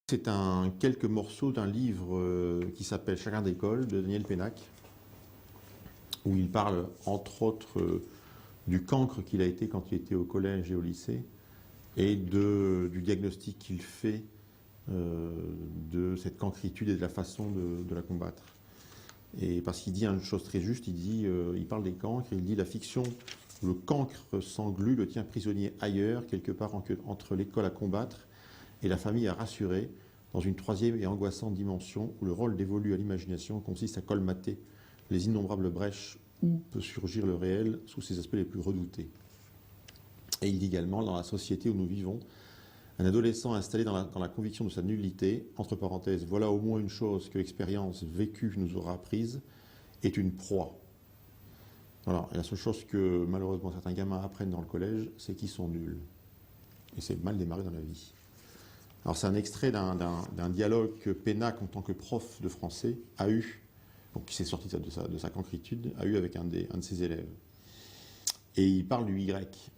C'est quelques morceaux d'un livre qui s'appelle Chagrin d'école de Daniel Pénac, où il parle entre autres du cancre qu'il a été quand il était au collège et au lycée, et du diagnostic qu'il fait de cette cancritude et de la façon de la combattre. Et parce qu'il dit une chose très juste, il parle des cancres, et il dit la fiction où le cancre s'englue le tient prisonnier ailleurs, quelque part entre l'école à combattre et la famille à rassurer, dans une troisième et angoissante dimension où le rôle dévolu à l'imagination consiste à colmater les innombrables brèches où peut surgir le réel sous ses aspects les plus redoutés. Et il dit également, dans la société où nous vivons, un adolescent installé dans la conviction de sa nullité, entre parenthèses, voilà au moins une chose que l'expérience vécue nous aura apprise, est une proie. Voilà. Et la seule chose que malheureusement certains gamins apprennent dans le collège, c'est qu'ils sont nuls. Et c'est mal démarré dans la vie. Alors c'est un extrait d'un dialogue que Pénac, en tant que prof de français, a eu, donc qui s'est sorti de sa cancritude, a eu avec un de ses élèves. Et il parle du Y,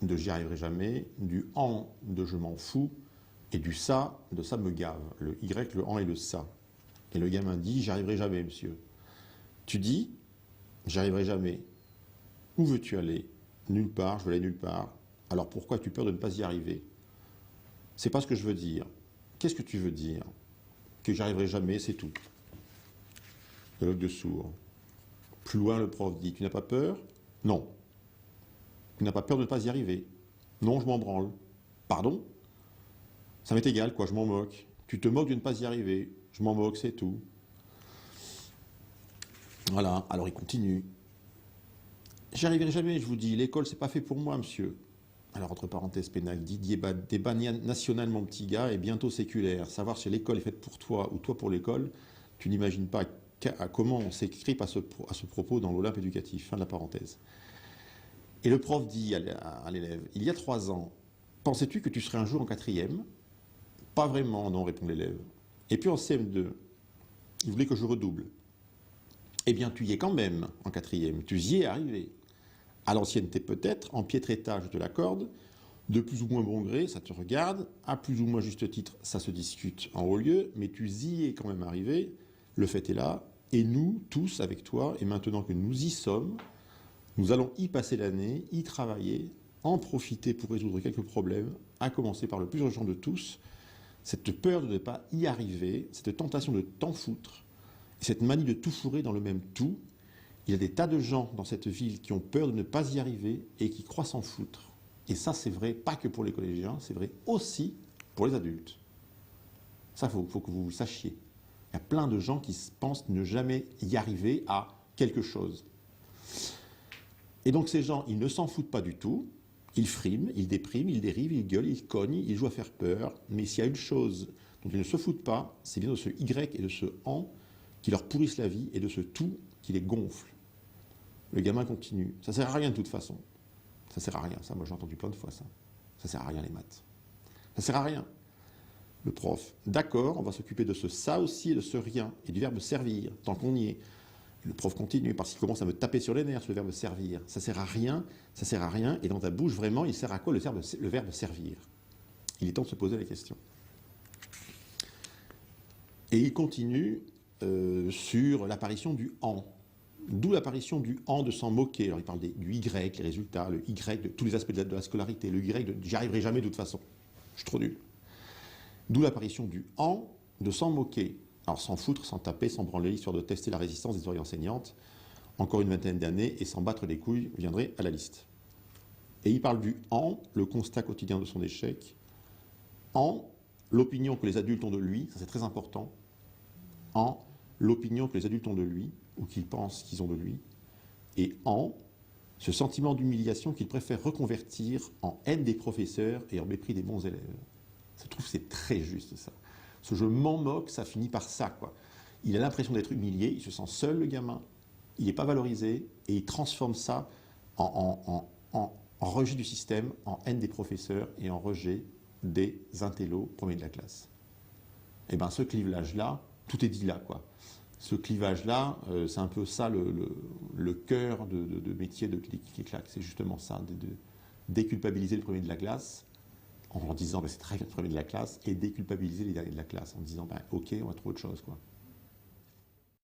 de j'y arriverai jamais, du en, de je m'en fous, et du ça, de ça me gave. Le Y, le en et le ça. Et le gamin dit, j'y arriverai jamais, monsieur. Tu dis, j'y arriverai jamais. Où veux-tu aller? Nulle part, je veux aller nulle part. Alors pourquoi as-tu peur de ne pas y arriver? C'est pas ce que je veux dire. Qu'est-ce que tu veux dire? Que j'y arriverai jamais, c'est tout. Dialogue de sourds. Plus loin, le prof dit, tu n'as pas peur? Non. Tu n'as pas peur de ne pas y arriver? Non, je m'en branle. Pardon? Ça m'est égal, quoi, je m'en moque. Tu te moques de ne pas y arriver. Je m'en moque, c'est tout. Voilà, alors il continue. J'y arriverai jamais, je vous dis. L'école, c'est pas fait pour moi, monsieur. Alors, entre parenthèses, Pénac dit débat national, mon petit gars, et bientôt séculaire. Savoir si l'école est faite pour toi ou toi pour l'école, tu n'imagines pas comment on s'écrit à ce propos dans l'Olympe éducatif. Fin de la parenthèse. Et le prof dit à l'élève, il y a 3 ans, pensais-tu que tu serais un jour en 4e? Pas vraiment, non, répond l'élève. Et puis en CM2, il voulait que je redouble. Eh bien, tu y es quand même en 4e, tu y es arrivé. À l'ancienneté peut-être, en piètre état, je te l'accorde, de plus ou moins bon gré, ça te regarde, à plus ou moins juste titre, ça se discute en haut lieu, mais tu y es quand même arrivé, le fait est là, et nous, tous, avec toi, et maintenant que nous y sommes, nous allons y passer l'année, y travailler, en profiter pour résoudre quelques problèmes, à commencer par le plus urgent de tous, cette peur de ne pas y arriver, cette tentation de t'en foutre, cette manie de tout fourrer dans le même tout. Il y a des tas de gens dans cette ville qui ont peur de ne pas y arriver et qui croient s'en foutre. Et ça, c'est vrai pas que pour les collégiens, c'est vrai aussi pour les adultes. Ça, faut que vous le sachiez. Il y a plein de gens qui pensent ne jamais y arriver à quelque chose. Et donc ces gens, ils ne s'en foutent pas du tout. Ils friment, ils dépriment, ils dérivent, ils gueulent, ils cognent, ils jouent à faire peur. Mais s'il y a une chose dont ils ne se foutent pas, c'est bien de ce Y et de ce en qui leur pourrissent la vie et de ce tout qui les gonfle. Le gamin continue. Ça sert à rien de toute façon. Ça sert à rien. Ça, moi j'ai entendu plein de fois ça. Ça sert à rien les maths. Ça sert à rien. Le prof. D'accord, on va s'occuper de ce ça aussi et de ce rien et du verbe servir tant qu'on y est. Et le prof continue parce qu'il commence à me taper sur les nerfs sur le verbe servir. Ça sert à rien. Ça sert à rien. Et dans ta bouche vraiment, il sert à quoi le verbe servir? Il est temps de se poser la question. Et il continue sur l'apparition du en. D'où l'apparition du en de s'en moquer. Alors il parle du Y, les résultats, le Y, de tous les aspects de la scolarité, le Y de j'y arriverai jamais de toute façon. Je suis trop nul. D'où l'apparition du en de s'en moquer. Alors s'en foutre, s'en taper, s'en branler, histoire de tester la résistance des oreilles enseignantes. Encore une vingtaine d'années et s'en battre les couilles viendrait à la liste. Et il parle du en, le constat quotidien de son échec. En, l'opinion que les adultes ont de lui, ça c'est très important. En, l'opinion que les adultes ont de lui, ou qu'ils pensent qu'ils ont de lui, et en ce sentiment d'humiliation qu'il préfère reconvertir en haine des professeurs et en mépris des bons élèves. Je trouve que c'est très juste ça. Ce je m'en moque, ça finit par ça, quoi. Il a l'impression d'être humilié, il se sent seul le gamin, il n'est pas valorisé, et il transforme ça en rejet du système, en haine des professeurs et en rejet des intellos premiers de la classe. Et bien ce clivage-là, tout est dit là, quoi. Ce clivage-là, c'est un peu ça le cœur de métier de Clic et Clac. C'est justement ça, de déculpabiliser le premier de la classe en leur disant ben, c'est très bien le premier de la classe, et déculpabiliser les derniers de la classe, en disant ben, ok, on va trouver autre chose, quoi.